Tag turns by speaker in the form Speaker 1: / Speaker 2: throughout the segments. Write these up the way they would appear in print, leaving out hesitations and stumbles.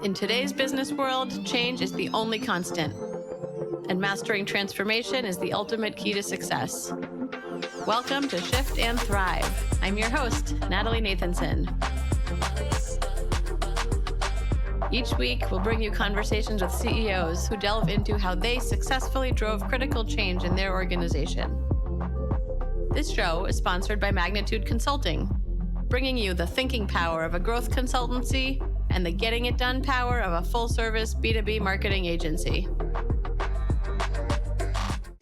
Speaker 1: In today's business world, change is the only constant, and mastering transformation is the ultimate key to success. Welcome to Shift and Thrive. I'm your host, Natalie Nathanson. Each week, we'll bring you conversations with CEOs who delve into how they successfully drove critical change in their organization. This show is sponsored by Magnitude Consulting, bringing you the thinking power of a growth consultancy and the getting it done power of a full-service B2B marketing agency.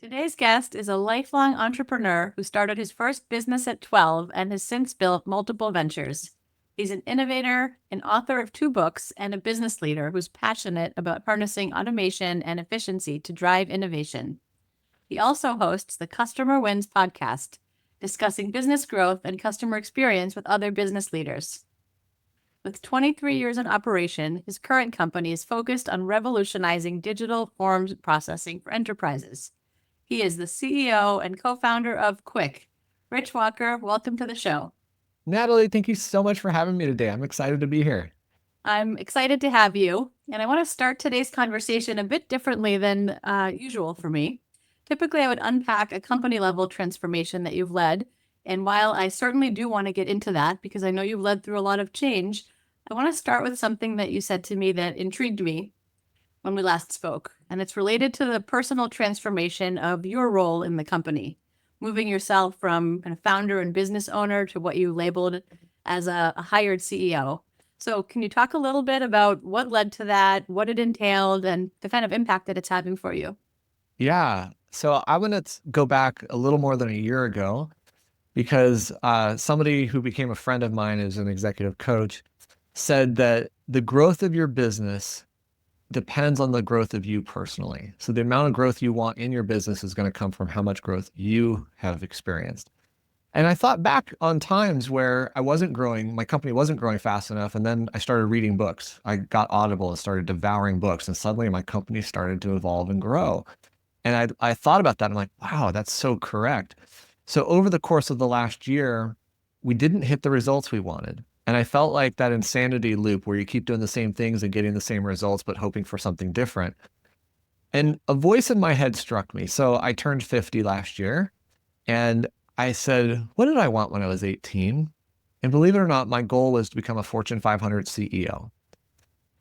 Speaker 1: Today's guest is a lifelong entrepreneur who started his first business at 12 and has since built multiple ventures. He's an innovator, an author of 2 books, and a business leader who's passionate about harnessing automation and efficiency to drive innovation. He also hosts the Customer Wins podcast, discussing business growth and customer experience with other business leaders. With 23 years in operation, his current company is focused on revolutionizing digital forms processing for enterprises. He is the CEO and co-founder of Quik. Rich Walker, welcome to the show.
Speaker 2: Natalie, thank you so much for having me today. I'm excited to be here.
Speaker 1: I'm excited to have you, and I want to start today's conversation a bit differently than usual for me. Typically, I would unpack a company-level transformation that you've led, and while I certainly do want to get into that because I know you've led through a lot of change, I want to start with something that you said to me that intrigued me when we last spoke, and it's related to the personal transformation of your role in the company, moving yourself from kind of founder and business owner to what you labeled as a hired CEO. So can you talk a little bit about what led to that, what it entailed, and the kind of impact that it's having for you?
Speaker 2: Yeah. So I want to go back a little more than a year ago because somebody who became a friend of mine as an executive coach said that the growth of your business depends on the growth of you personally. So the amount of growth you want in your business is going to come from how much growth you have experienced. And I thought back on times where I wasn't growing, my company wasn't growing fast enough. And then I started reading books. I got Audible and started devouring books. And suddenly my company started to evolve and grow. And I thought about that. I'm like, wow, that's so correct. So over the course of the last year, we didn't hit the results we wanted. And I felt like that insanity loop where you keep doing the same things and getting the same results, but hoping for something different. And a voice in my head struck me. So I turned 50 last year and I said, what did I want when I was 18? And believe it or not, my goal was to become a Fortune 500 CEO.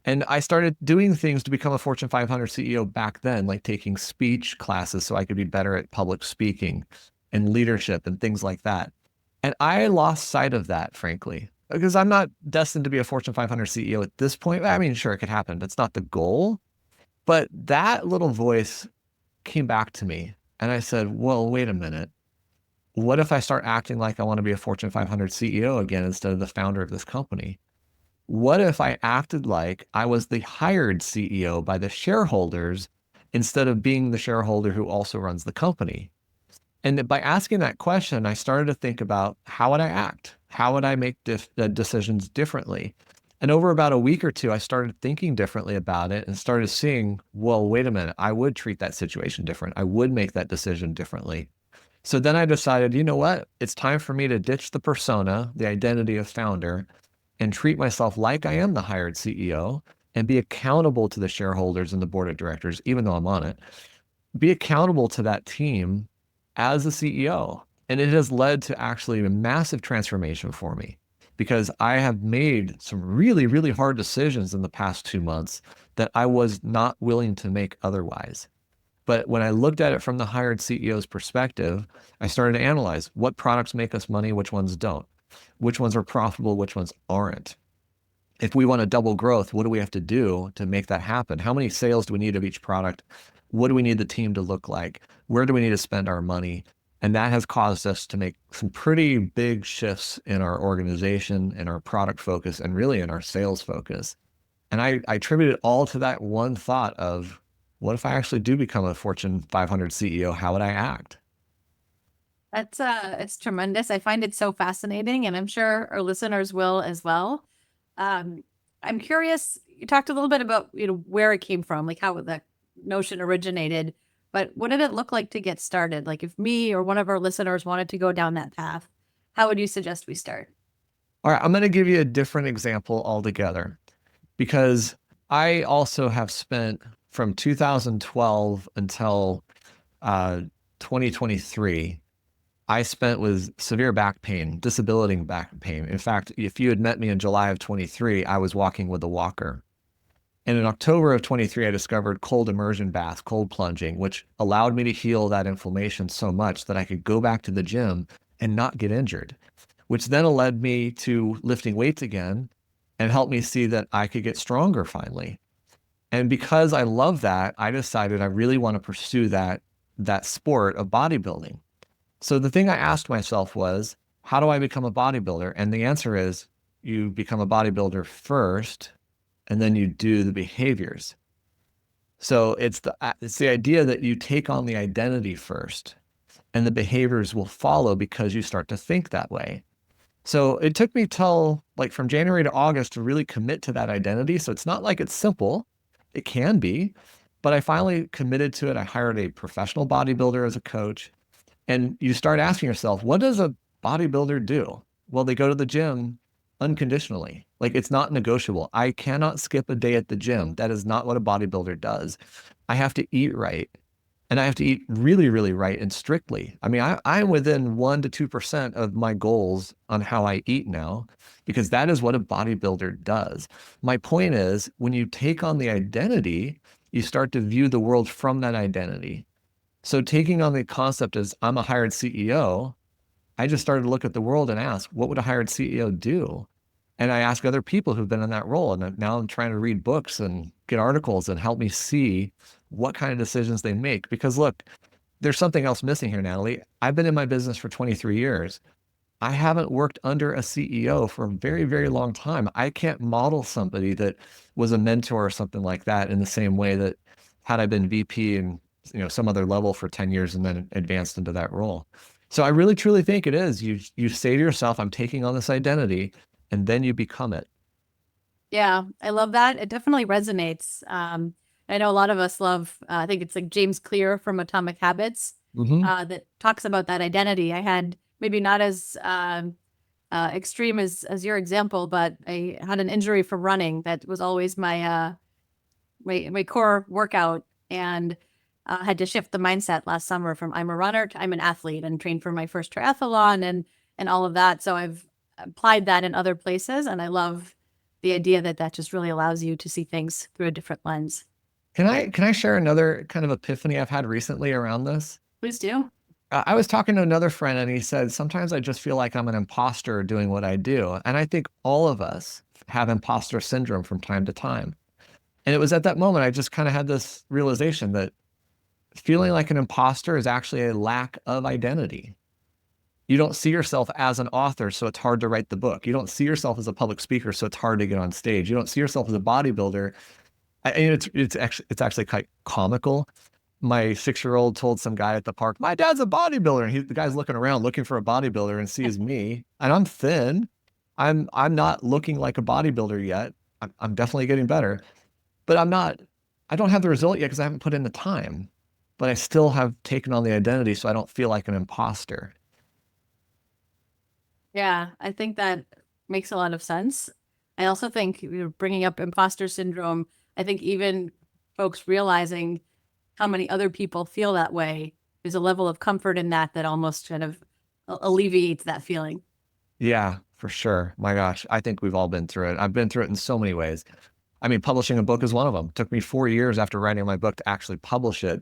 Speaker 2: And I started doing things to become a Fortune 500 CEO back then, like taking speech classes so I could be better at public speaking and leadership and things like that. And I lost sight of that, frankly, because I'm not destined to be a Fortune 500 CEO at this point. I mean, sure, it could happen. That's not the goal. But that little voice came back to me. And I said, well, wait a minute. What if I start acting like I want to be a Fortune 500 CEO again instead of the founder of this company? What if I acted like I was the hired CEO by the shareholders instead of being the shareholder who also runs the company? And by asking that question, I started to think about how would I act? How would I make decisions differently? And over about a week or two, I started thinking differently about it and started seeing, well, wait a minute, I would treat that situation different. I would make that decision differently. So then I decided, you know what? It's time for me to ditch the persona, the identity of founder, and treat myself like I am the hired CEO and be accountable to the shareholders and the board of directors, even though I'm on it, be accountable to that team as the CEO. And it has led to actually a massive transformation for me because I have made some really, really hard decisions in the past 2 months that I was not willing to make otherwise. But when I looked at it from the hired CEO's perspective, I started to analyze what products make us money, which ones don't. Which ones are profitable, which ones aren't. If we want to double growth, what do we have to do to make that happen? How many sales do we need of each product? What do we need the team to look like? Where do we need to spend our money? And that has caused us to make some pretty big shifts in our organization, in our product focus, and really in our sales focus. And I attribute it all to that one thought of, what if I actually do become a Fortune 500 CEO? How would I act?
Speaker 1: That's it's tremendous. I find it so fascinating, and I'm sure our listeners will as well. I'm curious, you talked a little bit about, where it came from, like how that notion originated, but what did it look like to get started? Like if me or one of our listeners wanted to go down that path, how would you suggest we start?
Speaker 2: All right, I'm going to give you a different example altogether because I also have spent from 2012 until uh, 2023, I spent with severe back pain, disability back pain. In fact, if you had met me in July of 23, I was walking with a walker. And in October of 23, I discovered cold immersion baths, cold plunging, which allowed me to heal that inflammation so much that I could go back to the gym and not get injured, which then led me to lifting weights again and helped me see that I could get stronger finally. And because I love that, I decided I really want to pursue that sport of bodybuilding. So the thing I asked myself was, how do I become a bodybuilder? And the answer is you become a bodybuilder first, and then you do the behaviors. So it's the idea that you take on the identity first, and the behaviors will follow because you start to think that way. So it took me till like from January to August to really commit to that identity. So it's not like it's simple. It can be, but I finally committed to it. I hired a professional bodybuilder as a coach. And you start asking yourself, what does a bodybuilder do? Well, they go to the gym unconditionally. Like it's not negotiable. I cannot skip a day at the gym. That is not what a bodybuilder does. I have to eat right. And I have to eat really, really right and strictly. I mean, I'm within 1% to 2% of my goals on how I eat now, because that is what a bodybuilder does. My point is, when you take on the identity, you start to view the world from that identity. So taking on the concept as I'm a hired CEO, I just started to look at the world and ask, what would a hired CEO do? And I ask other people who've been in that role. And now I'm trying to read books and get articles and help me see what kind of decisions they make. Because look, there's something else missing here, Natalie. I've been in my business for 23 years. I haven't worked under a CEO for a very, very long time. I can't model somebody that was a mentor or something like that in the same way that had I been VP and some other level for 10 years and then advanced into that role. So I really truly think it is. You say to yourself, I'm taking on this identity, and then you become it.
Speaker 1: Yeah, I love that. It definitely resonates. I know a lot of us love, I think it's like James Clear from Atomic Habits
Speaker 2: Hmm.
Speaker 1: that talks about that identity. I had maybe not as extreme as your example, but I had an injury from running that was always my core workout, and had to shift the mindset last summer from I'm a runner to I'm an athlete and trained for my first triathlon and all of that. So I've applied that in other places, and I love the idea that that just really allows you to see things through a different lens.
Speaker 2: Can I share another kind of epiphany I've had recently around this?
Speaker 1: Please do.
Speaker 2: I was talking to another friend and he said, sometimes I just feel like I'm an imposter doing what I do. And I think all of us have imposter syndrome from time to time. And it was at that moment I just kind of had this realization that feeling like an imposter is actually a lack of identity. You don't see yourself as an author, so it's hard to write the book. You don't see yourself as a public speaker, so it's hard to get on stage. You don't see yourself as a bodybuilder. It's actually quite comical. My 6-year-old told some guy at the park, "My dad's a bodybuilder," and the guy's looking around looking for a bodybuilder and sees me, and I'm thin. I'm not looking like a bodybuilder yet. I'm definitely getting better, but I'm not. I don't have the result yet because I haven't put in the time. But I still have taken on the identity, so I don't feel like an imposter.
Speaker 1: Yeah, I think that makes a lot of sense. I also think you're bringing up imposter syndrome. I think even folks realizing how many other people feel that way, there's a level of comfort in that that almost kind of alleviates that feeling.
Speaker 2: Yeah, for sure. My gosh, I think we've all been through it. I've been through it in so many ways. I mean, publishing a book is one of them. It took me 4 years after writing my book to actually publish it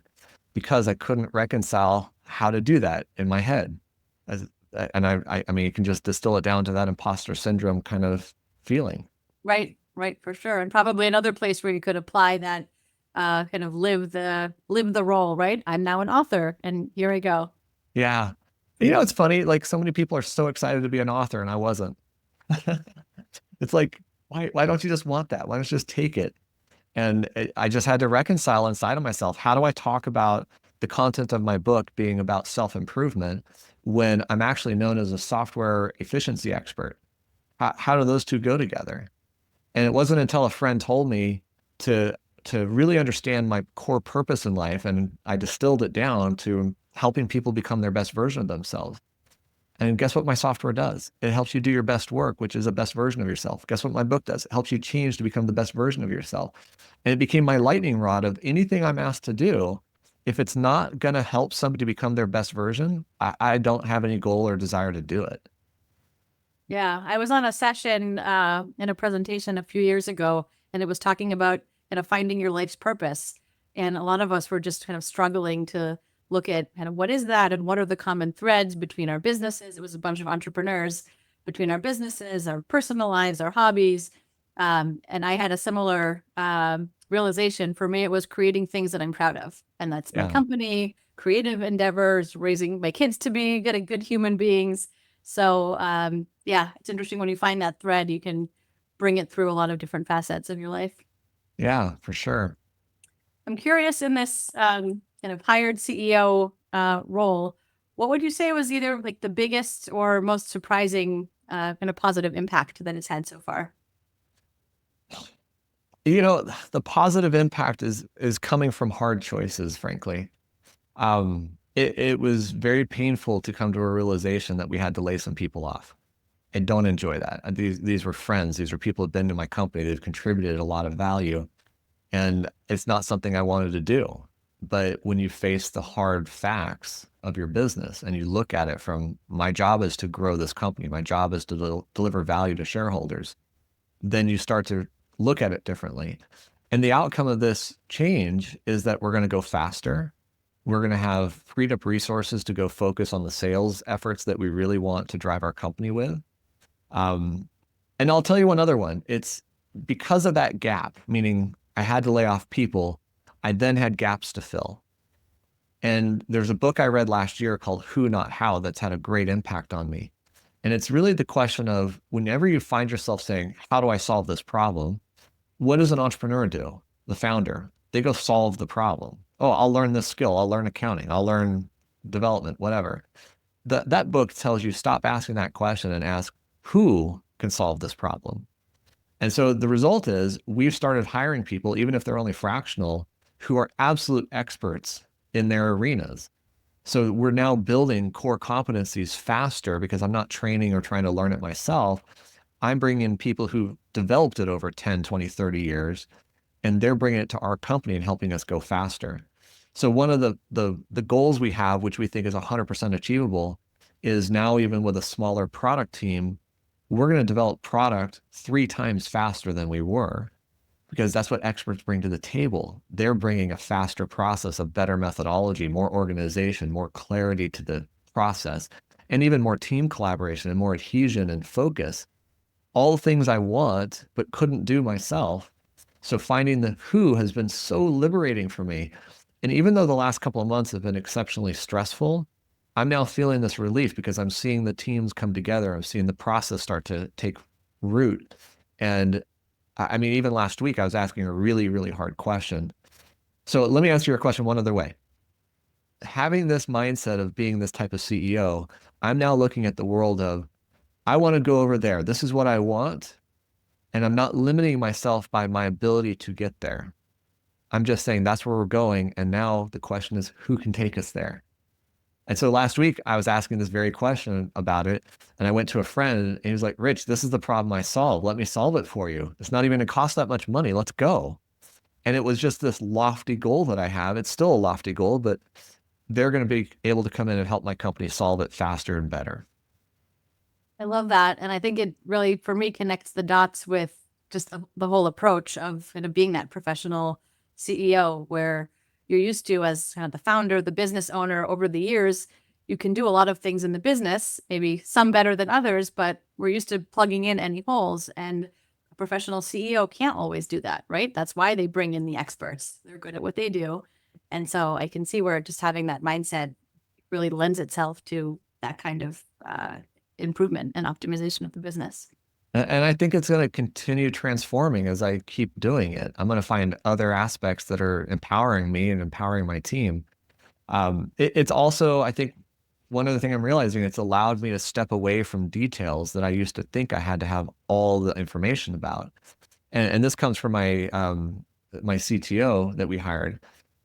Speaker 2: because I couldn't reconcile how to do that in my head. As, and I mean, you can just distill it down to that imposter syndrome kind of feeling.
Speaker 1: Right, right, for sure. And probably another place where you could apply that kind of live the role, right? I'm now an author and here I go.
Speaker 2: Yeah. It's funny. Like so many people are so excited to be an author and I wasn't. It's like, why don't you just want that? Why don't you just take it? And I just had to reconcile inside of myself. How do I talk about the content of my book being about self-improvement when I'm actually known as a software efficiency expert? How do those two go together? And it wasn't until a friend told me to to really understand my core purpose in life, and I distilled it down to helping people become their best version of themselves. And guess what my software does? It helps you do your best work, which is the best version of yourself. Guess what my book does? It helps you change to become the best version of yourself. And it became my lightning rod of anything I'm asked to do. If it's not going to help somebody become their best version, I don't have any goal or desire to do it.
Speaker 1: Yeah, I was on a session in a presentation a few years ago, and it was talking about finding your life's purpose. And a lot of us were just kind of struggling to look at kind of what is that and what are the common threads between our businesses. It was a bunch of entrepreneurs between our businesses, our personal lives, our hobbies. And I had a similar realization. For me, it was creating things that I'm proud of. And that's my
Speaker 2: Yeah.
Speaker 1: company, creative endeavors, raising my kids to be good human beings. So yeah, it's interesting when you find that thread, you can bring it through a lot of different facets of your life.
Speaker 2: Yeah, for sure.
Speaker 1: I'm curious in this kind of hired CEO role, what would you say was either like the biggest or most surprising kind of positive impact that it's had so far?
Speaker 2: You know, the positive impact is coming from hard choices, frankly. It was very painful to come to a realization that we had to lay some people off. I don't enjoy that. These were friends. These were people who've been to my company. They've contributed a lot of value, and it's not something I wanted to do. But when you face the hard facts of your business and you look at it from my job is to grow this company, my job is to deliver value to shareholders, then you start to look at it differently. And the outcome of this change is that we're going to go faster. We're going to have freed up resources to go focus on the sales efforts that we really want to drive our company with. Um, and I'll tell you one other one. It's because of that gap, meaning I had to lay off people, I then had gaps to fill. And there's a book I read last year called Who, Not How that's had a great impact on me. And it's really the question of whenever you find yourself saying, how do I solve this problem? What does an entrepreneur do? The founder, they go solve the problem. Oh, I'll learn this skill. I'll learn accounting. I'll learn development, whatever. That book tells you stop asking that question and ask who can solve this problem. And so the result is we've started hiring people, even if they're only fractional, who are absolute experts in their arenas. So we're now building core competencies faster because I'm not training or trying to learn it myself. I'm bringing in people who've developed it over 10, 20, 30 years, and they're bringing it to our company and helping us go faster. So one of the goals we have, which we think is 100% achievable, is now even with a smaller product team, we're going to develop product 3 times faster than we were because that's what experts bring to the table. They're bringing a faster process, a better methodology, more organization, more clarity to the process, and even more team collaboration and more adhesion and focus. All things I want, but couldn't do myself. So finding the who has been so liberating for me. And even though the last couple of months have been exceptionally stressful, I'm now feeling this relief because I'm seeing the teams come together. I'm seeing the process start to take root. And I mean, even last week, I was asking a really, really hard question. So let me answer your question one other way. Having this mindset of being this type of CEO, I'm now looking at the world of, I want to go over there. This is what I want. And I'm not limiting myself by my ability to get there. I'm just saying that's where we're going. And now the question is, who can take us there? And so last week I was asking this very question about it. And I went to a friend and he was like, Rich, this is the problem I solved. Let me solve it for you. It's not even going to cost that much money. Let's go. And it was just this lofty goal that I have. It's still a lofty goal, but they're going to be able to come in and help my company solve it faster and better.
Speaker 1: I love that. And I think it really, for me, connects the dots with just the whole approach of kind of being that professional CEO where you're used to as kind of the founder, the business owner over the years. You can do a lot of things in the business, maybe some better than others, but we're used to plugging in any holes. And a professional CEO can't always do that, right? That's why they bring in the experts. They're good at what they do. And so I can see where just having that mindset really lends itself to that kind of improvement and optimization of the business.
Speaker 2: And I think it's going to continue transforming as I keep doing it. I'm going to find other aspects that are empowering me and empowering my team. It's also, I think, one other thing I'm realizing, it's allowed me to step away from details that I used to think I had to have all the information about. And this comes from my CTO that we hired.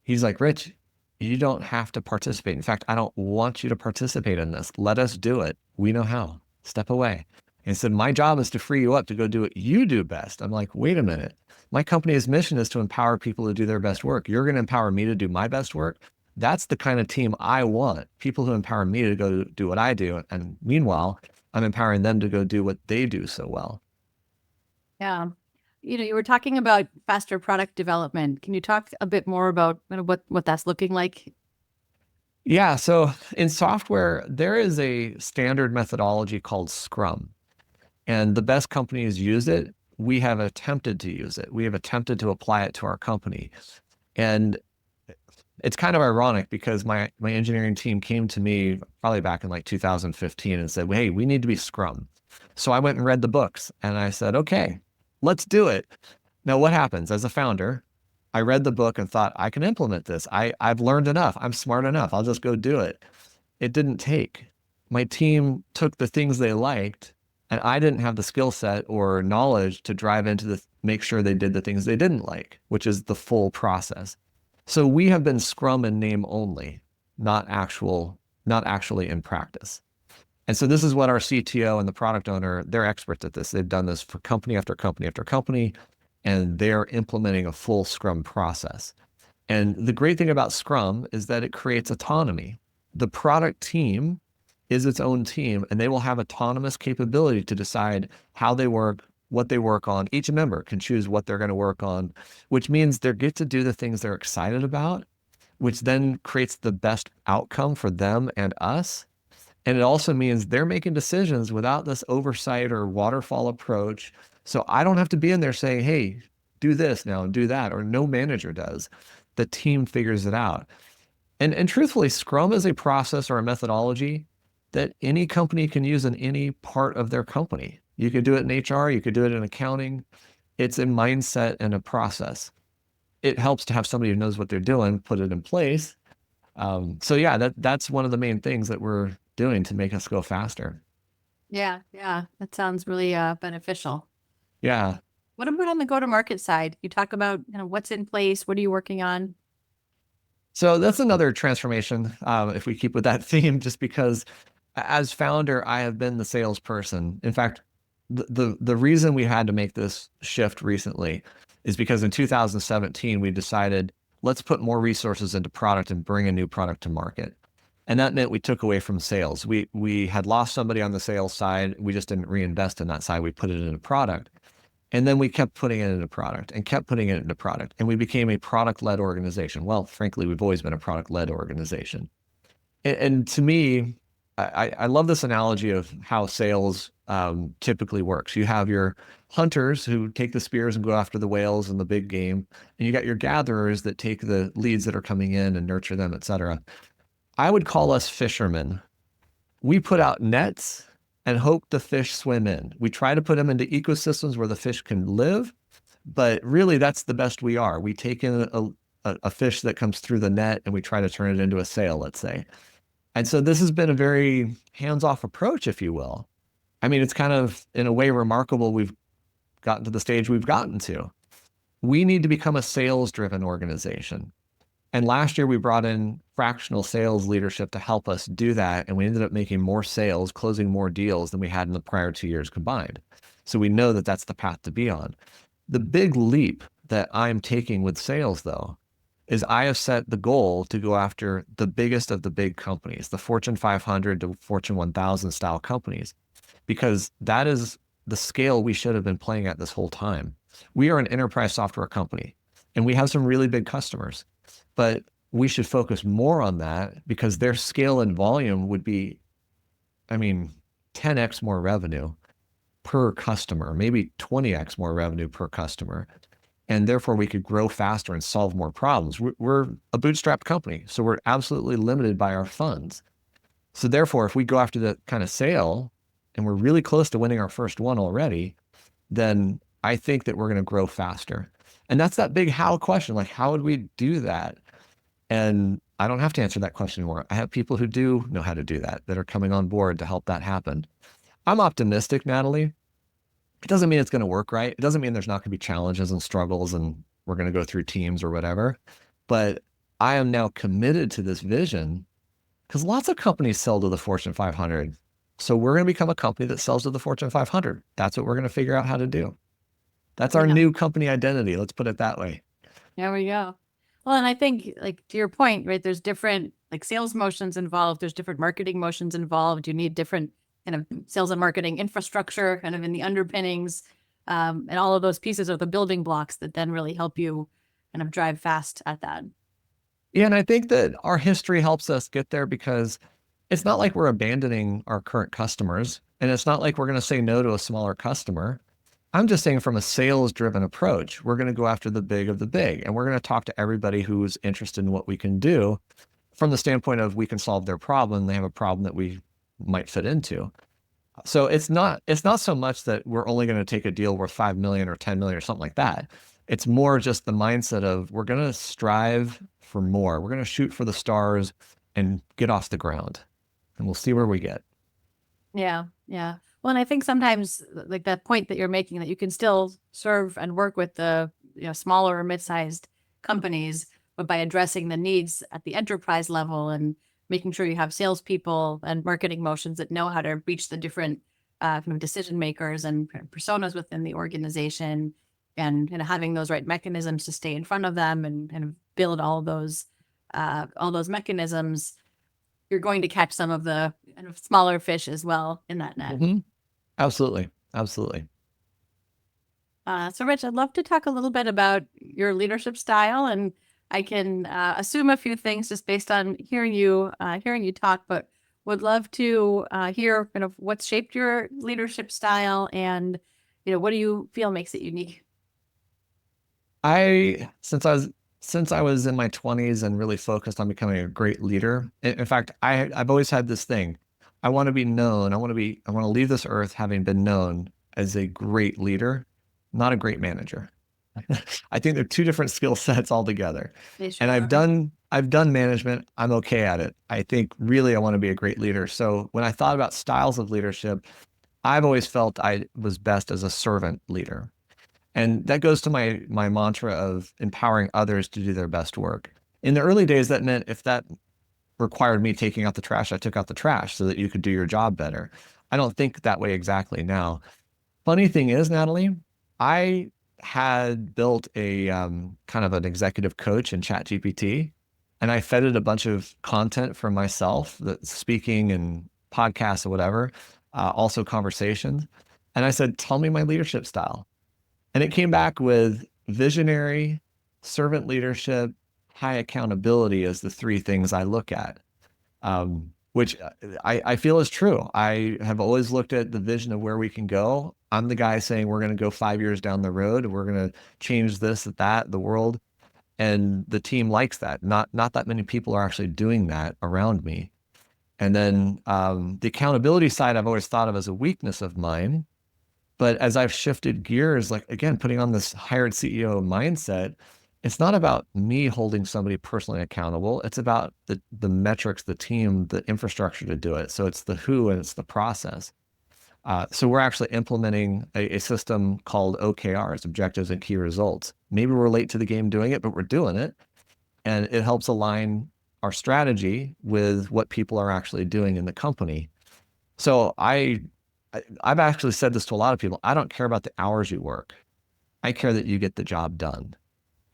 Speaker 2: He's like, Rich, you don't have to participate. In fact, I don't want you to participate in this. Let us do it. We know how. Step away. And said, my job is to free you up to go do what you do best. I'm like, wait a minute. My company's mission is to empower people to do their best work. You're going to empower me to do my best work. That's the kind of team I want. People who empower me to go do what I do. And meanwhile, I'm empowering them to go do what they do so well.
Speaker 1: Yeah. You were talking about faster product development. Can you talk a bit more about what that's looking like?
Speaker 2: Yeah. So in software, there is a standard methodology called Scrum, and the best companies use it. We have attempted to use it. We have attempted to apply it to our company. And it's kind of ironic because my engineering team came to me probably back in like 2015 and said, hey, we need to be Scrum. So I went and read the books and I said, okay, let's do it. Now, what happens as a founder? I read the book and thought, I can implement this. I've learned enough. I'm smart enough. I'll just go do it. It didn't take. My team took the things they liked, and I didn't have the skill set or knowledge to drive into make sure they did the things they didn't like, which is the full process. So we have been Scrum in name only, not actually in practice. And so this is what our CTO and the product owner, they're experts at this. They've done this for company after company after company, and they're implementing a full Scrum process. And the great thing about Scrum is that it creates autonomy. The product team is its own team, and they will have autonomous capability to decide how they work, what they work on. Each member can choose what they're going to work on, which means they get to do the things they're excited about, which then creates the best outcome for them and us. And it also means they're making decisions without this oversight or waterfall approach. So I don't have to be in there saying, hey, do this now and do that, or no manager does. The team figures it out. And truthfully, Scrum is a process or a methodology that any company can use in any part of their company. You could do it in HR, you could do it in accounting. It's a mindset and a process. It helps to have somebody who knows what they're doing, put it in place. So yeah, that's one of the main things that we're doing to make us go faster.
Speaker 1: Yeah, yeah, that sounds really beneficial.
Speaker 2: Yeah.
Speaker 1: What about on the go-to-market side? You talk about what's in place. What are you working on?
Speaker 2: So that's another transformation, if we keep with that theme, just because as founder, I have been the salesperson. In fact, the reason we had to make this shift recently is because in 2017, we decided, let's put more resources into product and bring a new product to market. And that meant we took away from sales. We had lost somebody on the sales side. We just didn't reinvest in that side. We put it in a product. And then we kept putting it into product and kept putting it into product. And we became a product-led organization. Well, frankly, we've always been a product-led organization. And to me, I love this analogy of how sales typically works. You have your hunters who take the spears and go after the whales in the big game. And you got your gatherers that take the leads that are coming in and nurture them, et cetera. I would call us fishermen. We put out nets and hope the fish swim in. We try to put them into ecosystems where the fish can live, but really that's the best we are. We take in a fish that comes through the net and we try to turn it into a sail, let's say. And so this has been a very hands-off approach, if you will. I mean, it's kind of, in a way, remarkable we've gotten to the stage we've gotten to. We need to become a sales-driven organization. And last year, we brought in fractional sales leadership to help us do that. And we ended up making more sales, closing more deals than we had in the prior 2 years combined. So we know that that's the path to be on. The big leap that I'm taking with sales, though, is I have set the goal to go after the biggest of the big companies, the Fortune 500 to Fortune 1000 style companies, because that is the scale we should have been playing at this whole time. We are an enterprise software company, and we have some really big customers, but we should focus more on that because their scale and volume would be, 10x more revenue per customer, maybe 20x more revenue per customer. And therefore we could grow faster and solve more problems. We're a bootstrapped company, so we're absolutely limited by our funds. So therefore, if we go after that kind of sale and we're really close to winning our first one already, then I think that we're going to grow faster. And that's that big how question, like how would we do that? And I don't have to answer that question anymore. I have people who do know how to do that are coming on board to help that happen. I'm optimistic, Natalie. It doesn't mean it's going to work right. It doesn't mean there's not going to be challenges and struggles and we're going to go through teams or whatever. But I am now committed to this vision because lots of companies sell to the Fortune 500. So we're going to become a company that sells to the Fortune 500. That's what we're going to figure out how to do. That's our
Speaker 1: Yeah.
Speaker 2: new company identity. Let's put it that way.
Speaker 1: There we go. Well, and I think, like, to your point, right, there's different like sales motions involved. There's different marketing motions involved. You need different kind of sales and marketing infrastructure kind of in the underpinnings. And all of those pieces are the building blocks that then really help you kind of drive fast at that.
Speaker 2: Yeah, and I think that our history helps us get there because it's not like we're abandoning our current customers, and it's not like we're going to say no to a smaller customer. I'm just saying from a sales driven approach, we're going to go after the big of the big, and we're going to talk to everybody who's interested in what we can do from the standpoint of we can solve their problem. They have a problem that we might fit into. So it's not so much that we're only going to take a deal worth 5 million or 10 million or something like that. It's more just the mindset of we're going to strive for more. We're going to shoot for the stars and get off the ground, and we'll see where we get.
Speaker 1: Yeah, yeah. Well, and I think sometimes like that point that you're making that you can still serve and work with the smaller or mid-sized companies, but by addressing the needs at the enterprise level and making sure you have salespeople and marketing motions that know how to reach the different kind of decision makers and kind of personas within the organization, and having those right mechanisms to stay in front of them and kind of build all those mechanisms, you're going to catch some of the kind of smaller fish as well in that net.
Speaker 2: Hmm. Absolutely. Absolutely.
Speaker 1: So, Rich, I'd love to talk a little bit about your leadership style, and I can assume a few things just based on hearing you talk, but would love to hear kind of what's shaped your leadership style, and what do you feel makes it unique?
Speaker 2: I since I was in my 20s and really focused on becoming a great leader. In fact, I've always had this thing. I want to be known. I want to leave this earth having been known as a great leader, not a great manager. I think they're two different skill sets altogether.
Speaker 1: They
Speaker 2: And
Speaker 1: sure are.
Speaker 2: I've done management. I'm okay at it. I think really I want to be a great leader. So when I thought about styles of leadership, I've always felt I was best as a servant leader. And that goes to my mantra of empowering others to do their best work. In the early days, that meant if that required me taking out the trash, I took out the trash so that you could do your job better. I don't think that way exactly now. Funny thing is, Natalie, I had built a kind of an executive coach in ChatGPT, and I fed it a bunch of content for myself, the speaking and podcasts or whatever, also conversations. And I said, tell me my leadership style. And it came back with visionary, servant leadership, high accountability as the three things I look at, which I feel is true. I have always looked at the vision of where we can go. I'm the guy saying we're going to go 5 years down the road. We're going to change this, that, the world. And the team likes that. Not that many people are actually doing that around me. And then the accountability side I've always thought of as a weakness of mine. But as I've shifted gears, like again, putting on this hired CEO mindset, it's not about me holding somebody personally accountable. It's about the metrics, the team, the infrastructure to do it. So it's the who and it's the process. So we're actually implementing a system called OKRs, objectives and key results. Maybe we're late to the game doing it, but we're doing it. And it helps align our strategy with what people are actually doing in the company. So I've actually said this to a lot of people. I don't care about the hours you work. I care that you get the job done.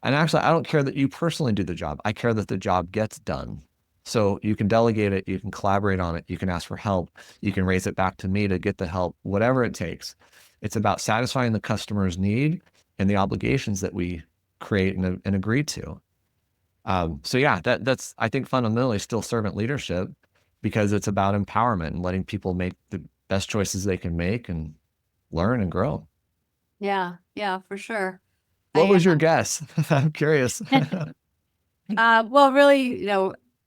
Speaker 2: And actually, I don't care that you personally do the job. I care that the job gets done. So you can delegate it, you can collaborate on it, you can ask for help, you can raise it back to me to get the help, whatever it takes. It's about satisfying the customer's need and the obligations that we create and agree to. So yeah, that's I think fundamentally still servant leadership because it's about empowerment and letting people make the best choices they can make and learn and grow.
Speaker 1: Yeah, yeah, for sure.
Speaker 2: What
Speaker 1: I
Speaker 2: was your guess? I'm curious.
Speaker 1: well, really,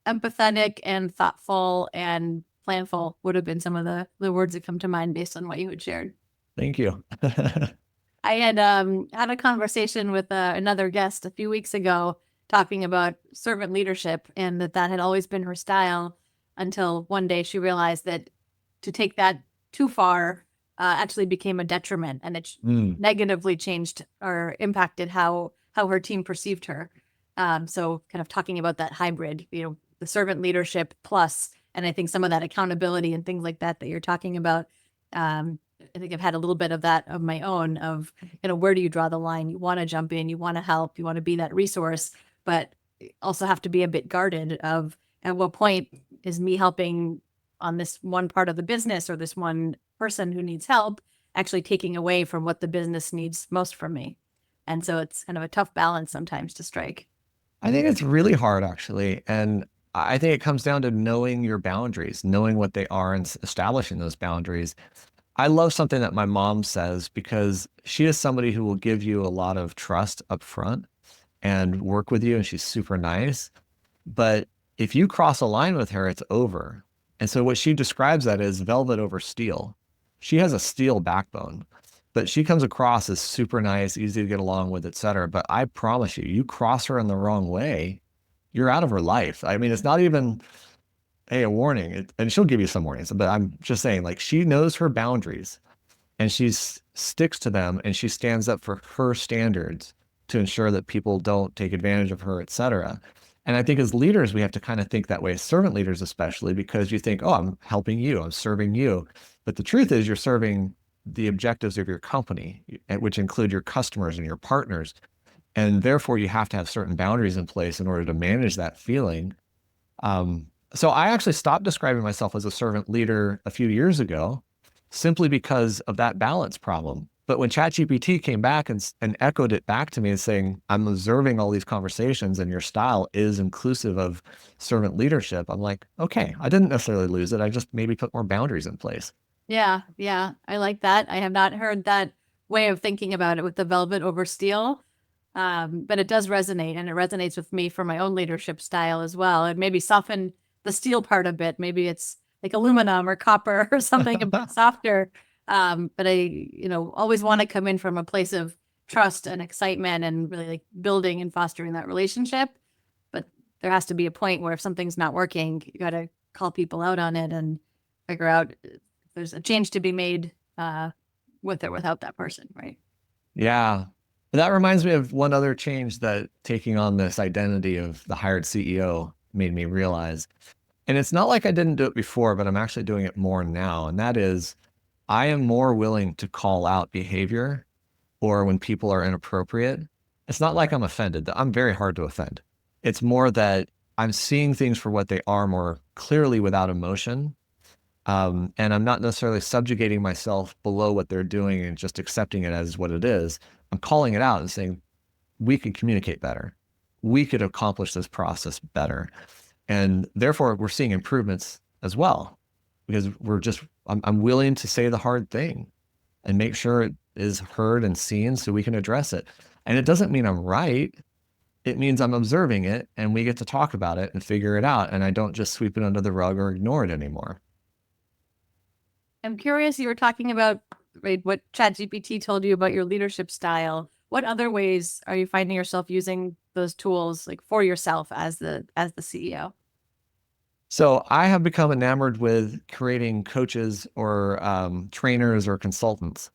Speaker 1: empathetic and thoughtful and planful would have been some of the words that come to mind based on what you had shared.
Speaker 2: Thank you.
Speaker 1: I had had a conversation with another guest a few weeks ago talking about servant leadership and that had always been her style until one day she realized that to take that too far actually became a detriment, and it
Speaker 2: Mm,
Speaker 1: negatively changed or impacted how her team perceived her. So kind of talking about that hybrid, the servant leadership plus, and I think some of that accountability and things like that you're talking about. I think I've had a little bit of that of my own of, where do you draw the line? You want to jump in, you want to help, you want to be that resource, but also have to be a bit guarded of at what point is me helping on this one part of the business or this one person who needs help actually taking away from what the business needs most from me. And so it's kind of a tough balance sometimes to strike.
Speaker 2: I think it's really hard actually. And I think it comes down to knowing your boundaries, knowing what they are and establishing those boundaries. I love something that my mom says because she is somebody who will give you a lot of trust up front and work with you, and she's super nice. But if you cross a line with her, it's over. And so what she describes that as velvet over steel. She has a steel backbone, but she comes across as super nice, easy to get along with, et cetera. But I promise you, you cross her in the wrong way, you're out of her life. I mean, it's not even, hey, a warning. And she'll give you some warnings, but I'm just saying, like, she knows her boundaries and she sticks to them and she stands up for her standards to ensure that people don't take advantage of her, et cetera. And I think as leaders, we have to kind of think that way, servant leaders especially, because you think, oh, I'm helping you, I'm serving you. But the truth is you're serving the objectives of your company, which include your customers and your partners. And therefore, you have to have certain boundaries in place in order to manage that feeling. So I actually stopped describing myself as a servant leader a few years ago, simply because of that balance problem. But when ChatGPT came back and echoed it back to me and saying, I'm observing all these conversations and your style is inclusive of servant leadership, I'm like, okay, I didn't necessarily lose it. I just maybe put more boundaries in place.
Speaker 1: Yeah, yeah, I like that. I have not heard that way of thinking about it with the velvet over steel. But it does resonate, and it resonates with me for my own leadership style as well. And maybe soften the steel part a bit. Maybe it's like aluminum or copper or something a bit softer. But I, always want to come in from a place of trust and excitement and really like building and fostering that relationship. But there has to be a point where if something's not working, you got to call people out on it and figure out if there's a change to be made with or without that person, right?
Speaker 2: Yeah. That reminds me of one other change that taking on this identity of the hired CEO made me realize. And it's not like I didn't do it before, but I'm actually doing it more now. And that is, I am more willing to call out behavior or when people are inappropriate. It's not like I'm offended. I'm very hard to offend. It's more that I'm seeing things for what they are more clearly without emotion. And I'm not necessarily subjugating myself below what they're doing and just accepting it as what it is. I'm calling it out and saying, we could communicate better. We could accomplish this process better. And therefore, we're seeing improvements as well, because I'm willing to say the hard thing and make sure it is heard and seen so we can address it. And it doesn't mean I'm right. It means I'm observing it and we get to talk about it and figure it out. And I don't just sweep it under the rug or ignore it anymore.
Speaker 1: I'm curious, you were talking about, right, what ChatGPT told you about your leadership style. What other ways are you finding yourself using those tools like for yourself as the CEO?
Speaker 2: So I have become enamored with creating coaches or trainers or consultants.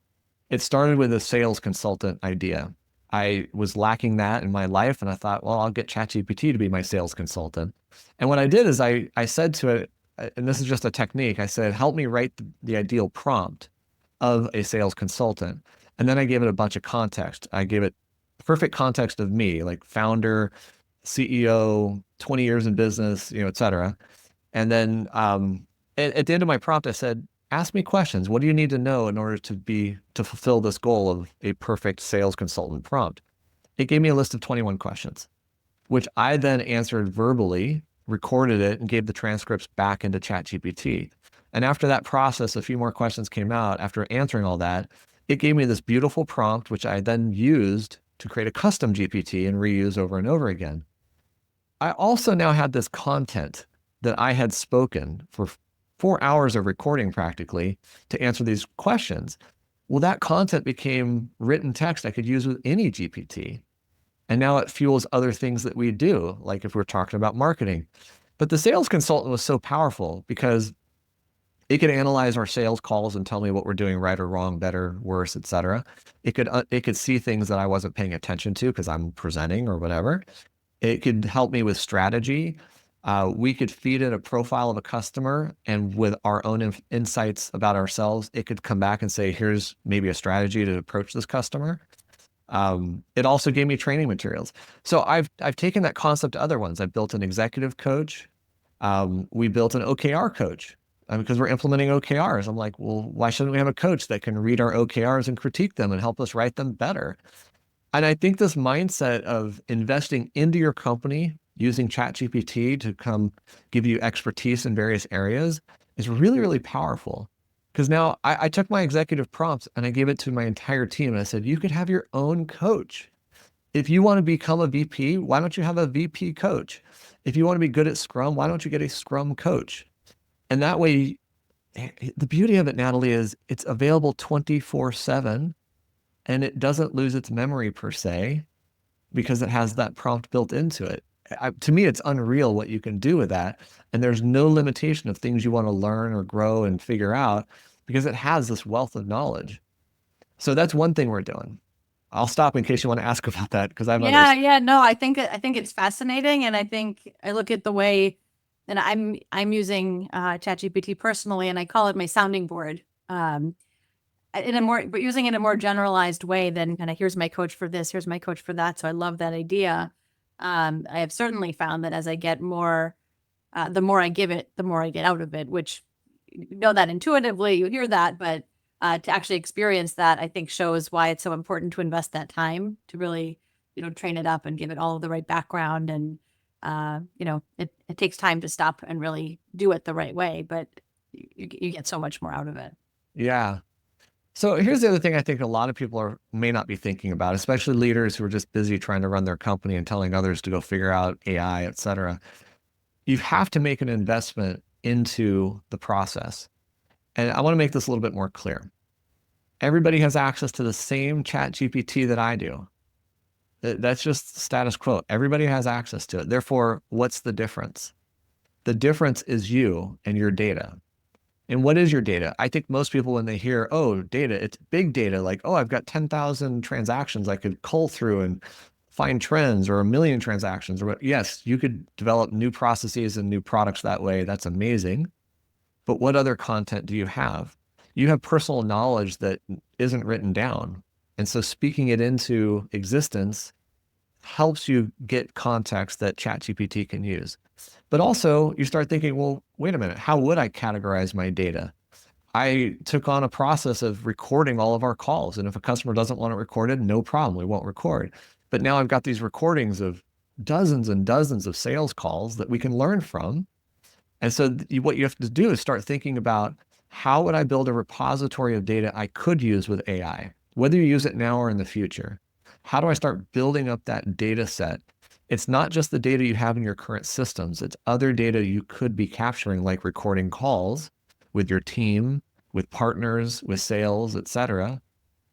Speaker 2: It started with a sales consultant idea. I was lacking that in my life, and I thought, well, I'll get ChatGPT to be my sales consultant. And what I did is I said to it, and this is just a technique, I said, help me write the ideal prompt of a sales consultant. And then I gave it a bunch of context. I gave it perfect context of me, like founder, CEO, 20 years in business, et cetera. And then at the end of my prompt, I said, ask me questions. What do you need to know in order to fulfill this goal of a perfect sales consultant prompt? It gave me a list of 21 questions, which I then answered verbally, recorded it, and gave the transcripts back into ChatGPT. And after that process, a few more questions came out. After answering all that, it gave me this beautiful prompt, which I then used to create a custom GPT and reuse over and over again. I also now had this content that I had spoken for 4 hours of recording practically to answer these questions. Well, that content became written text I could use with any GPT. And now it fuels other things that we do, like if we're talking about marketing. But the sales consultant was so powerful because it could analyze our sales calls and tell me what we're doing right or wrong, better, worse, et cetera. It could see things that I wasn't paying attention to because I'm presenting or whatever. It could help me with strategy. We could feed it a profile of a customer, and with our own insights about ourselves, it could come back and say, here's maybe a strategy to approach this customer. It also gave me training materials. So I've taken that concept to other ones. I've built an executive coach. We built an OKR coach because we're implementing OKRs. I'm like, well, why shouldn't we have a coach that can read our OKRs and critique them and help us write them better? And I think this mindset of investing into your company using ChatGPT to come give you expertise in various areas is really, really powerful. Because now I took my executive prompts and I gave it to my entire team. And I said, you could have your own coach. If you want to become a VP, why don't you have a VP coach? If you want to be good at Scrum, why don't you get a Scrum coach? And that way, the beauty of it, Natalie, is it's available 24/7 and it doesn't lose its memory per se because it has that prompt built into it. To me, it's unreal what you can do with that. And there's no limitation of things you want to learn or grow and figure out because it has this wealth of knowledge. So that's one thing we're doing. I'll stop in case you want to ask about that because I have others.
Speaker 1: Yeah, no, I think it's fascinating, and I think I look at the way, and I'm using ChatGPT personally, and I call it my sounding board. But using it in a more generalized way than kind of here's my coach for this, here's my coach for that. So I love that idea. I have certainly found that as I get more, the more I give it, the more I get out of it, which you know that intuitively, you hear that, but to actually experience that, I think shows why it's so important to invest that time to really, train it up and give it all of the right background. And, it takes time to stop and really do it the right way, but you get so much more out of it.
Speaker 2: Yeah. So here's the other thing I think a lot of people may not be thinking about, especially leaders who are just busy trying to run their company and telling others to go figure out AI, et cetera. You have to make an investment into the process. And I want to make this a little bit more clear. Everybody has access to the same chat GPT that I do. That's just status quo. Everybody has access to it. Therefore, what's the difference? The difference is you and your data. And what is your data? I think most people, when they hear, oh, data, it's big data, like, oh, I've got 10,000 transactions I could cull through and find trends, or 1 million transactions. Or what. Yes, you could develop new processes and new products that way. That's amazing. But what other content do you have? You have personal knowledge that isn't written down. And so speaking it into existence helps you get context that ChatGPT can use. But also you start thinking, well, wait a minute, how would I categorize my data? I took on a process of recording all of our calls. And if a customer doesn't want it recorded, no problem, we won't record. But now I've got these recordings of dozens and dozens of sales calls that we can learn from. And so what you have to do is start thinking about how would I build a repository of data I could use with AI, whether you use it now or in the future. How do I start building up that data set? It's not just the data you have in your current systems. It's other data you could be capturing, like recording calls with your team, with partners, with sales, et cetera,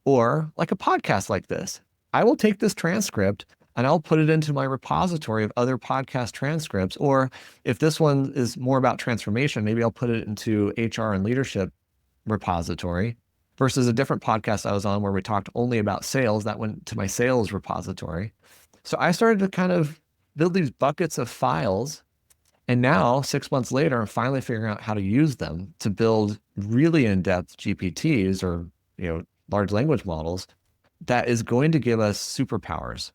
Speaker 2: or like a podcast like this. I will take this transcript and I'll put it into my repository of other podcast transcripts. Or if this one is more about transformation, maybe I'll put it into HR and leadership repository versus a different podcast I was on where we talked only about sales. That went to my sales repository. So I started to kind of build these buckets of files. And now 6 months later, I'm finally figuring out how to use them to build really in-depth GPTs or, large language models that is going to give us superpowers.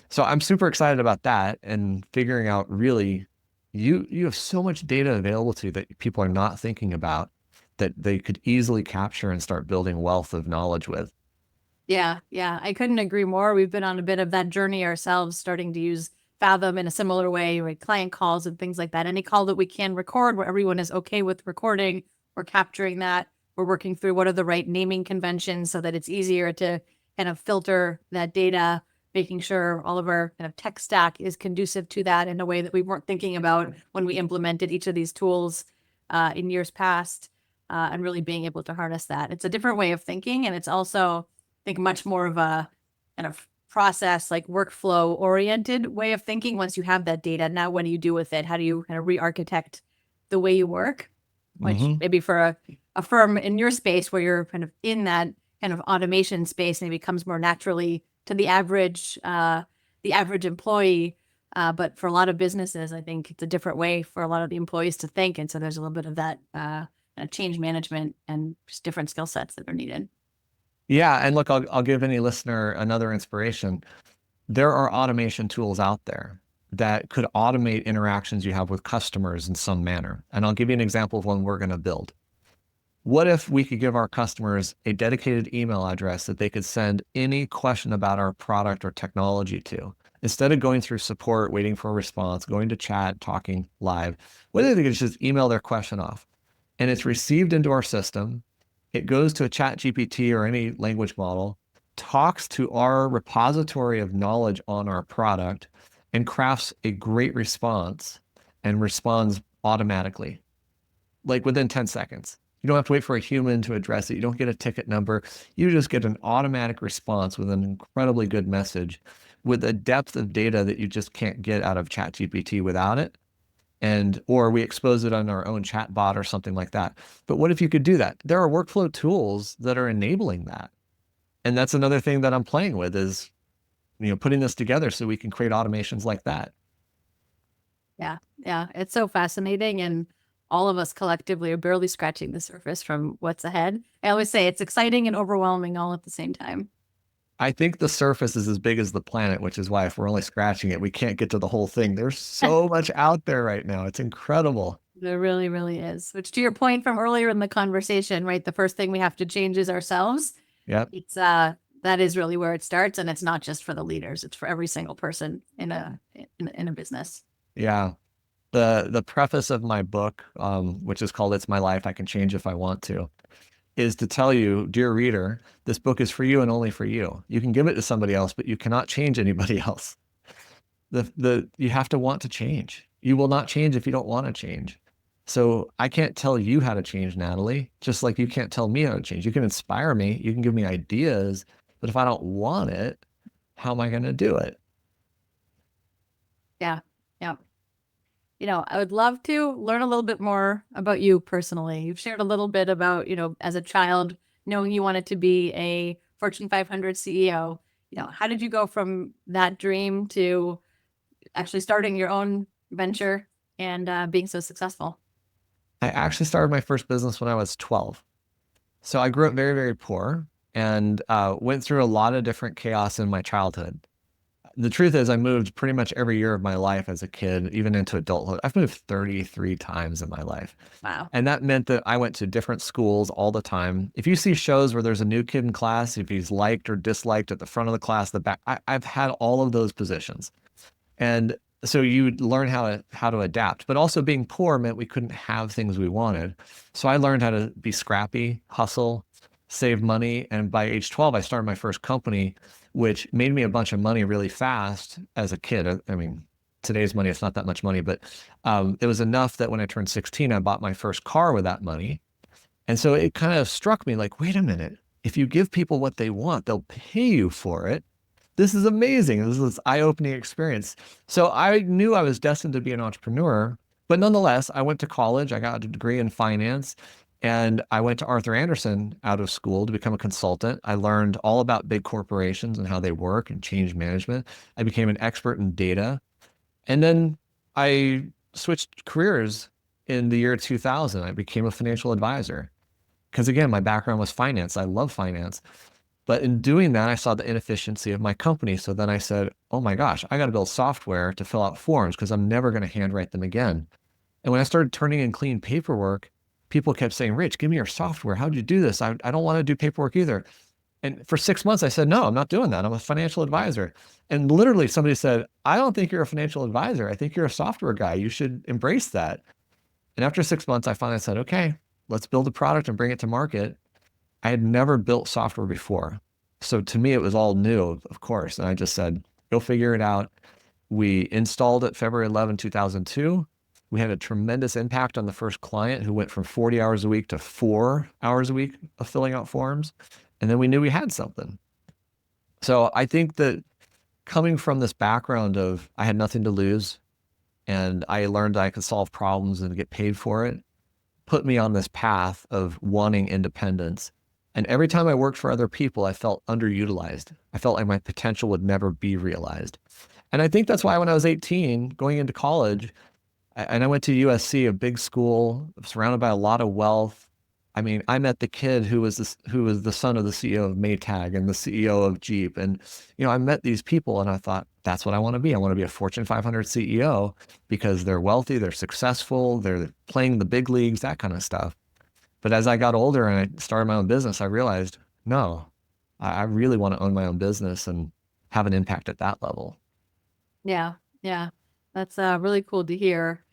Speaker 2: So I'm super excited about that and figuring out really, you have so much data available to you that people are not thinking about that they could easily capture and start building wealth of knowledge with.
Speaker 1: Yeah, I couldn't agree more. We've been on a bit of that journey ourselves, starting to use Fathom in a similar way, with client calls and things like that. Any call that we can record where everyone is okay with recording, we're capturing that. We're working through what are the right naming conventions so that it's easier to kind of filter that data, making sure all of our kind of tech stack is conducive to that in a way that we weren't thinking about when we implemented each of these tools in years past, and really being able to harness that. It's a different way of thinking, and it's also, I think, much more of a kind of process, like workflow oriented way of thinking. Once you have that data, now what do you do with it? How do you kind of re-architect the way you work? Which maybe for a firm in your space where you're kind of in that kind of automation space, maybe comes more naturally to the average employee. But for a lot of businesses, I think it's a different way for a lot of the employees to think. And so there's a little bit of that change management and just different skill sets that are needed.
Speaker 2: Yeah. And look, I'll give any listener another inspiration. There are automation tools out there that could automate interactions you have with customers in some manner. And I'll give you an example of one we're going to build. What if we could give our customers a dedicated email address that they could send any question about our product or technology to? Instead of going through support, waiting for a response, going to chat, talking live, what if they could just email their question off and it's received into our system? It goes to a chat GPT or any language model, talks to our repository of knowledge on our product and crafts a great response and responds automatically, like within 10 seconds. You don't have to wait for a human to address it. You don't get a ticket number. You just get an automatic response with an incredibly good message with a depth of data that you just can't get out of ChatGPT without it. And, or we expose it on our own chat bot or something like that. But what if you could do that? There are workflow tools that are enabling that. And that's another thing that I'm playing with is, putting this together so we can create automations like that.
Speaker 1: Yeah. Yeah. It's so fascinating. And all of us collectively are barely scratching the surface from what's ahead. I always say it's exciting and overwhelming all at the same time.
Speaker 2: I think the surface is as big as the planet, which is why if we're only scratching it, we can't get to the whole thing. There's so much out there right now. It's incredible.
Speaker 1: There really, really is. Which, to your point from earlier in the conversation, right? The first thing we have to change is ourselves.
Speaker 2: Yep.
Speaker 1: It's that is really where it starts, and it's not just for the leaders; it's for every single person in a business.
Speaker 2: Yeah. The preface of my book, which is called "It's My Life, I Can Change If I Want to," is to tell you, dear reader, this book is for you and only for you. You can give it to somebody else, but you cannot change anybody else. You have to want to change. You will not change if you don't want to change. So I can't tell you how to change, Natalie, just like you can't tell me how to change. You can inspire me, you can give me ideas, but if I don't want it, how am I going to do it?
Speaker 1: Yeah, yeah. I would love to learn a little bit more about you personally. You've shared a little bit about, as a child, knowing you wanted to be a Fortune 500 CEO. How did you go from that dream to actually starting your own venture and being so successful?
Speaker 2: I actually started my first business when I was 12. So I grew up very, very poor and went through a lot of different chaos in my childhood. The truth is, I moved pretty much every year of my life as a kid, even into adulthood. I've moved 33 times in my life.
Speaker 1: Wow.
Speaker 2: And that meant that I went to different schools all the time. If you see shows where there's a new kid in class, if he's liked or disliked at the front of the class, the back, I've had all of those positions. And so you learn how to adapt. But also being poor meant we couldn't have things we wanted. So I learned how to be scrappy, hustle, save money. And by age 12, I started my first company, which made me a bunch of money really fast as a kid. I mean, today's money, it's not that much money, but it was enough that when I turned 16, I bought my first car with that money. And so it kind of struck me like, wait a minute, if you give people what they want, they'll pay you for it. This is amazing. This is this eye-opening experience. So I knew I was destined to be an entrepreneur, but nonetheless, I went to college. I got a degree in finance, and I went to Arthur Andersen out of school to become a consultant. I learned all about big corporations and how they work and change management. I became an expert in data. And then I switched careers in the year 2000. I became a financial advisor because, again, my background was finance. I love finance. But in doing that, I saw the inefficiency of my company. So then I said, oh my gosh, I got to build software to fill out forms because I'm never going to handwrite them again. And when I started turning in clean paperwork, people kept saying, Rich, give me your software. How'd you do this? I don't want to do paperwork either. And for 6 months, I said, no, I'm not doing that. I'm a financial advisor. And literally somebody said, I don't think you're a financial advisor. I think you're a software guy. You should embrace that. And after 6 months, I finally said, okay, let's build a product and bring it to market. I had never built software before. So to me, it was all new, of course. And I just said, go figure it out. We installed it February 11, 2002. We had a tremendous impact on the first client who went from 40 hours a week to 4 hours a week of filling out forms. And then we knew we had something. So I think that coming from this background of I had nothing to lose and I learned I could solve problems and get paid for it, put me on this path of wanting independence. And every time I worked for other people, I felt underutilized. I felt like my potential would never be realized. And I think that's why when I was 18, going into college, and I went to USC, a big school, surrounded by a lot of wealth. I mean, I met the kid who was the son of the CEO of Maytag and the CEO of Jeep. And, I met these people and I thought, that's what I want to be. I want to be a Fortune 500 CEO because they're wealthy, they're successful, they're playing the big leagues, that kind of stuff. But as I got older and I started my own business, I realized, no, I really want to own my own business and have an impact at that level.
Speaker 1: Yeah, yeah, that's really cool to hear.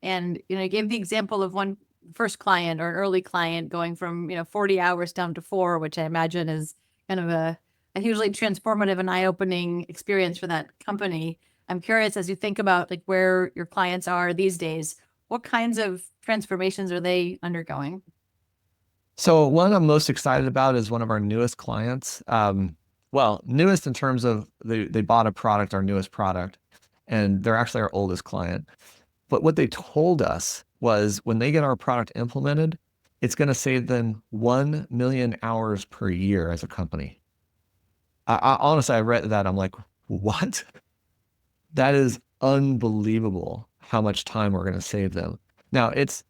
Speaker 1: And you gave the example of one first client or an early client going from 40 hours down to 4, which I imagine is kind of a hugely transformative and eye-opening experience for that company. I'm curious, as you think about like where your clients are these days, what kinds of transformations are they undergoing?
Speaker 2: So one I'm most excited about is one of our newest clients. Well, newest in terms of they bought a product, our newest product, and they're actually our oldest client. But what they told us was when they get our product implemented, it's going to save them 1 million hours per year as a company. Honestly, I read that. I'm like, what? That is unbelievable how much time we're going to save them. Now, it's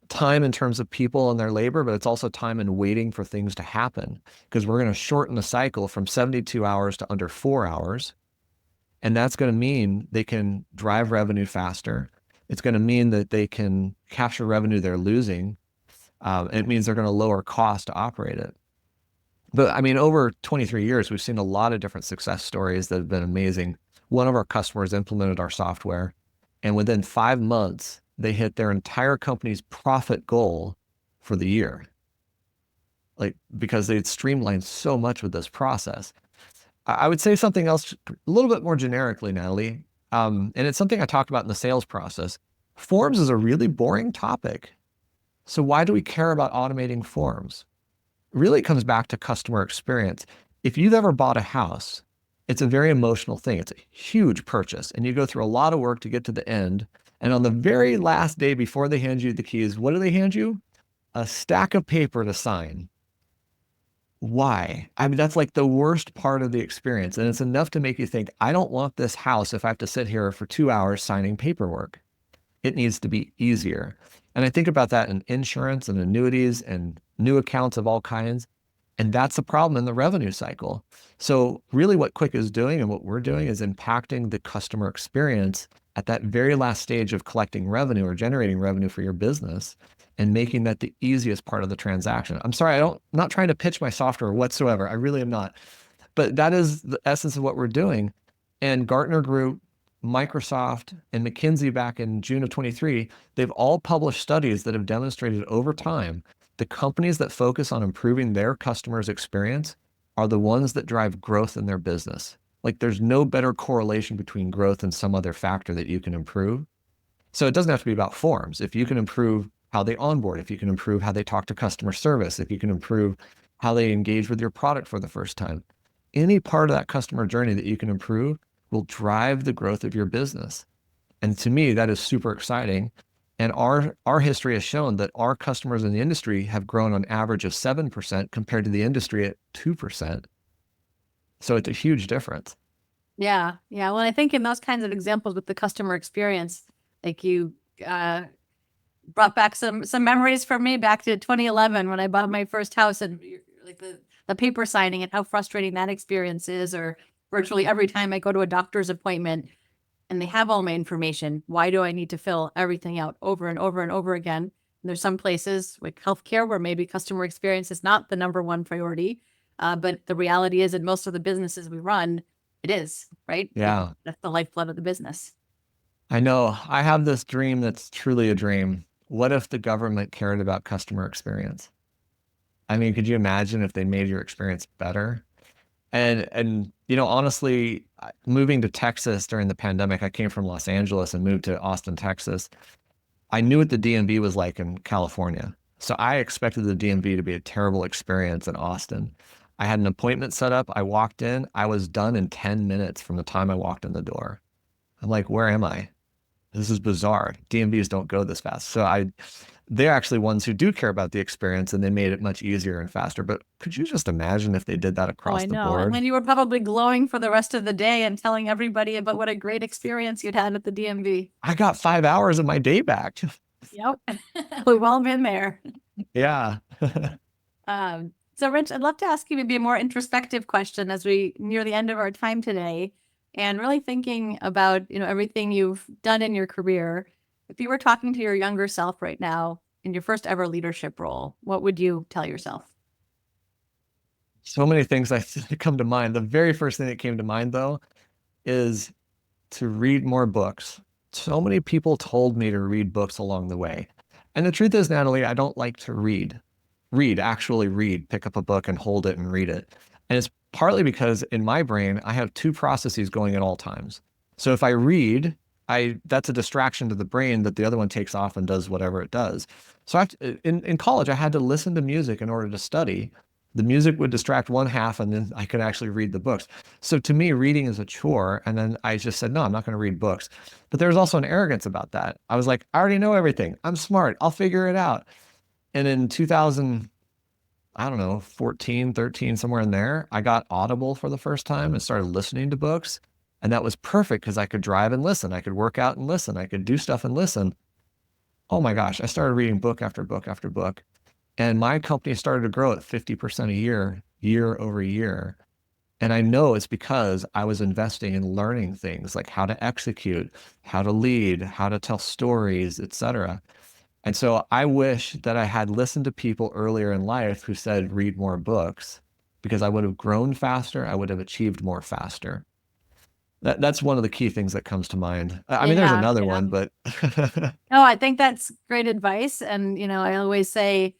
Speaker 2: time in terms of people and their labor, but it's also time in waiting for things to happen because we're going to shorten the cycle from 72 hours to under 4 hours. And that's going to mean they can drive revenue faster. It's going to mean that they can capture revenue they're losing. It means they're going to lower cost to operate it. But I mean, over 23 years, we've seen a lot of different success stories that have been amazing. One of our customers implemented our software, and within 5 months, they hit their entire company's profit goal for the year. Like, because they'd streamlined so much with this process. I would say something else a little bit more generically, Natalie. And it's something I talked about in the sales process. Forms is a really boring topic. So why do we care about automating forms? Really it comes back to customer experience. If you've ever bought a house, it's a very emotional thing. It's a huge purchase, and you go through a lot of work to get to the end. And on the very last day before they hand you the keys, what do they hand you? A stack of paper to sign. Why? I mean, that's like the worst part of the experience. And it's enough to make you think, I don't want this house if I have to sit here for 2 hours signing paperwork. It needs to be easier. And I think about that in insurance and annuities and new accounts of all kinds. And that's the problem in the revenue cycle. So really what Quik is doing and what we're doing is impacting the customer experience at that very last stage of collecting revenue or generating revenue for your business and making that the easiest part of the transaction. I'm sorry, I'm not trying to pitch my software whatsoever. I really am not. But that is the essence of what we're doing. And Gartner Group, Microsoft, and McKinsey back in June of 23, they've all published studies that have demonstrated over time the companies that focus on improving their customers' experience are the ones that drive growth in their business. Like there's no better correlation between growth and some other factor that you can improve. So it doesn't have to be about forms. If you can improve how they onboard, if you can improve how they talk to customer service, if you can improve how they engage with your product for the first time, any part of that customer journey that you can improve will drive the growth of your business. And to me, that is super exciting. And our history has shown that our customers in the industry have grown on average of 7% compared to the industry at 2%. So it's a huge difference.
Speaker 1: Yeah, yeah. Well, I think in those kinds of examples with the customer experience, like you brought back some memories for me back to 2011 when I bought my first house, and like the paper signing and how frustrating that experience is, or virtually every time I go to a doctor's appointment and they have all my information. Why do I need to fill everything out over and over and over again? And there's some places like healthcare where maybe customer experience is not the number one priority. But the reality is in most of the businesses we run, it is, right?
Speaker 2: Yeah,
Speaker 1: That's the lifeblood of the business.
Speaker 2: I know. I have this dream that's truly a dream. What if the government cared about customer experience? I mean, could you imagine if they made your experience better? And honestly, moving to Texas during the pandemic, I came from Los Angeles and moved to Austin, Texas. I knew what the DMV was like in California. So I expected the DMV to be a terrible experience in Austin. I had an appointment set up. I walked in. I was done in 10 minutes from the time I walked in the door. I'm like, where am I? this is bizarre. DMVs don't go this fast. They're actually ones who do care about the experience, and they made it much easier and faster. But could you just imagine if they did that
Speaker 1: Oh,
Speaker 2: across
Speaker 1: I
Speaker 2: the
Speaker 1: know. And
Speaker 2: board?
Speaker 1: then you were probably glowing for the rest of the day and telling everybody about what a great experience you'd had at the DMV.
Speaker 2: I got 5 hours of my day back.
Speaker 1: Yep. We've all been there.
Speaker 2: Yeah.
Speaker 1: So Rich, I'd love to ask you maybe a more introspective question as we near the end of our time today, and really thinking about, everything you've done in your career. If you were talking to your younger self right now in your first ever leadership role, what would you tell yourself?
Speaker 2: So many things come to mind. The very first thing that came to mind, though, is to read more books. So many people told me to read books along the way. And the truth is, Natalie, I don't like to actually read, pick up a book and hold it and read it. And it's partly because in my brain, I have two processes going at all times. So if I read, that's a distraction to the brain that the other one takes off and does whatever it does. So in college, I had to listen to music in order to study. The music would distract one half and then I could actually read the books. So to me, reading is a chore. And then I just said, no, I'm not going to read books. But there was also an arrogance about that. I was like, I already know everything. I'm smart. I'll figure it out. And in 2000, I don't know, 14, 13, somewhere in there, I got Audible for the first time and started listening to books. And that was perfect because I could drive and listen. I could work out and listen. I could do stuff and listen. Oh my gosh, I started reading book after book after book. And my company started to grow at 50% a year, year over year. And I know it's because I was investing in learning things like how to execute, how to lead, how to tell stories, etc. And so I wish that I had listened to people earlier in life who said, read more books, because I would have grown faster. I would have achieved more faster. That's one of the key things that comes to mind. I mean, there's
Speaker 1: Yeah,
Speaker 2: another
Speaker 1: yeah.
Speaker 2: one, but
Speaker 1: No, I think that's great advice. And, I always say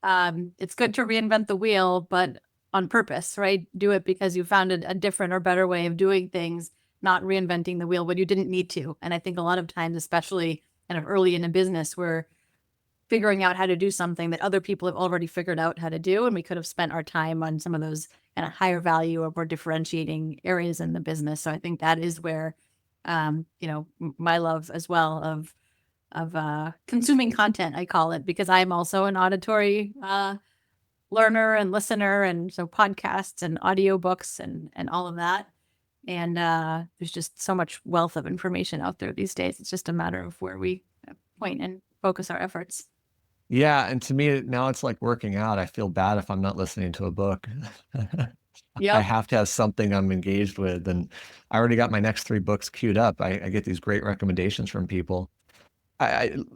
Speaker 1: it's good to reinvent the wheel, but on purpose, right? Do it because you found a different or better way of doing things, not reinventing the wheel when you didn't need to. And I think a lot of times, especially kind of early in a business, we're figuring out how to do something that other people have already figured out how to do. And we could have spent our time on some of those kind of higher value or more differentiating areas in the business. So I think that is where, my love as well of consuming content, I call it, because I'm also an auditory learner and listener. And so podcasts and audiobooks and all of that. And there's just so much wealth of information out there these days. It's just a matter of where we point and focus our efforts.
Speaker 2: yeah. And to me, now it's like working out. I feel bad if I'm not listening to a book. I
Speaker 1: Yep.
Speaker 2: have to have something I'm engaged with. And I already got my next 3 books queued up. I get these great recommendations from people.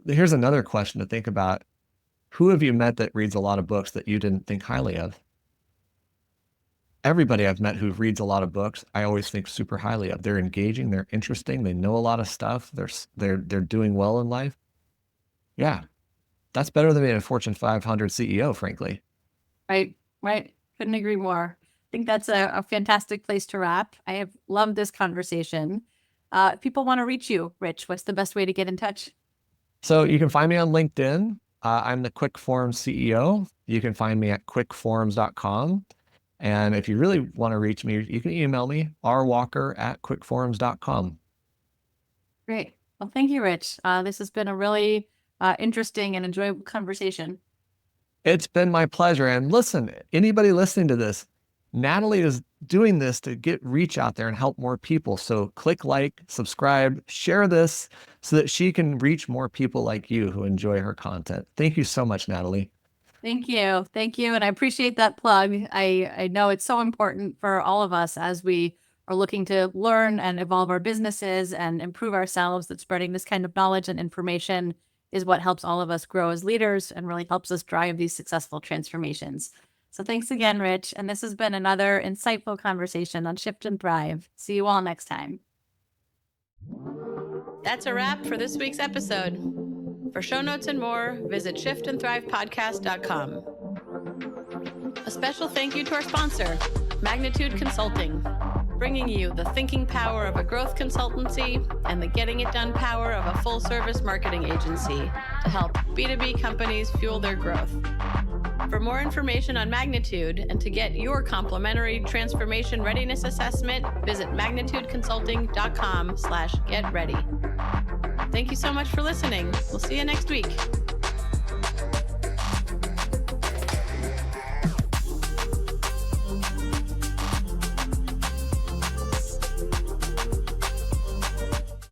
Speaker 2: Here's another question to think about. Who have you met that reads a lot of books that you didn't think highly of? Everybody I've met who reads a lot of books, I always think super highly of. They're engaging, they're interesting, they know a lot of stuff, they're doing well in life. Yeah, that's better than being a Fortune 500 CEO, frankly.
Speaker 1: Right. Right. Couldn't agree more. I think that's a fantastic place to wrap. I have loved this conversation. If people want to reach you, Rich, what's the best way to get in touch?
Speaker 2: So you can find me on LinkedIn. I'm the Quik Forums CEO. You can find me at quikforums.com. And if you really want to reach me, you can email me, rwalker@quikforums.com.
Speaker 1: Great. Well, thank you, Rich. This has been a really interesting and enjoyable conversation.
Speaker 2: It's been my pleasure. And listen, anybody listening to this, Natalie is doing this to get reach out there and help more people. So click like, subscribe, share this so that she can reach more people like you who enjoy her content. Thank you so much, Natalie.
Speaker 1: Thank you. Thank you. And I appreciate that plug. I know it's so important for all of us as we are looking to learn and evolve our businesses and improve ourselves, that spreading this kind of knowledge and information is what helps all of us grow as leaders and really helps us drive these successful transformations. So thanks again, Rich. And this has been another insightful conversation on Shift and Thrive. See you all next time. That's a wrap for this week's episode. For show notes and more, visit shiftandthrivepodcast.com. A special thank you to our sponsor, Magnitude Consulting, bringing you the thinking power of a growth consultancy and the getting it done power of a full-service marketing agency to help B2B companies fuel their growth. For more information on Magnitude and to get your complimentary transformation readiness assessment, visit magnitudeconsulting.com/getready.
Speaker 3: Thank you so much for listening. We'll see you next week.